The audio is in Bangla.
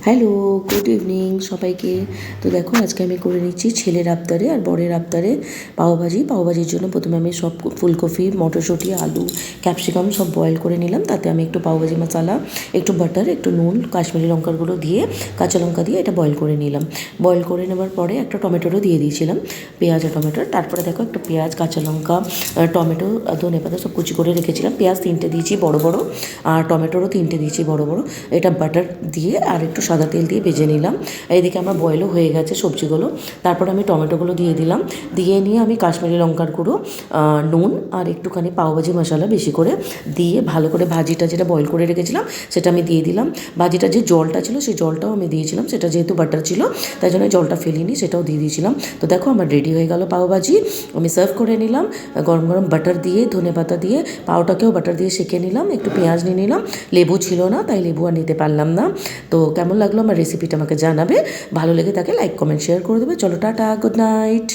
হ্যালো, গুড ইভিনিং সবাইকে। তো দেখো আজকে আমি করে নিচ্ছি ছেলের আবদারে আর বরের আবদারে পাওভাজি। পাওভাজির জন্য প্রথমে আমি সব ফুলকপি, মটরশুঁটি, আলু, ক্যাপসিকাম সব বয়েল করে নিলাম। তাতে আমি একটু পাওভাজি মশলা, একটু বাটার, একটু নুন, কাশ্মীরি লঙ্কার গুঁড়ো দিয়ে, কাঁচা লঙ্কা দিয়ে এটা বয়েল করে নিলাম। বয়েল করে নেওয়ার পরে একটা টমেটোরও দিয়ে দিয়েছিলাম, পেঁয়াজ আর টমেটো। তারপরে দেখো একটা পেঁয়াজ, কাঁচা লঙ্কা, টমেটো, ধনেপাতা সব কুচি করে রেখেছিলাম। পেঁয়াজ 3টে দিয়েছি বড় বড়, আর টমেটোরও 3টে দিয়েছি বড় বড়। এটা বাটার দিয়ে আর একটু সাদা তেল দিয়ে ভেজে নিলাম। এইদিকে আমার বয়েলও হয়ে গেছে সবজিগুলো। তারপর আমি টমেটোগুলো দিয়ে দিলাম। দিয়ে নিয়ে আমি কাশ্মীরি লঙ্কার গুঁড়ো, নুন আর একটুখানি পাওভাজি মশলা বেশি করে দিয়ে ভালো করে ভাজিটা যেটা বয়েল করে রেখেছিলাম সেটা আমি দিয়ে দিলাম। ভাজিটা যে জলটা ছিল সেই জলটাও আমি দিয়েছিলাম, সেটা যেহেতু বাটার ছিল তাই জন্য জলটা ফেলিনি, সেটাও দিয়ে দিয়েছিলাম। তো দেখো আমার রেডি হয়ে গেল পাওভাজি। আমি সার্ভ করে নিলাম গরম গরম বাটার দিয়ে, ধনেপাতা দিয়ে। পাওটাকেও বাটার দিয়ে সেঁকে নিলাম, একটু পেঁয়াজ নিয়ে নিলাম। লেবু ছিল না তাই লেবু আর নিতে পারলাম না। তো কেমন লাগলো আমার রেসিপিটা আমাকে জানাবে। ভালো লেগে থাকে লাইক, কমেন্ট, শেয়ার করে দেবে। চলো টাটা, গুড নাইট।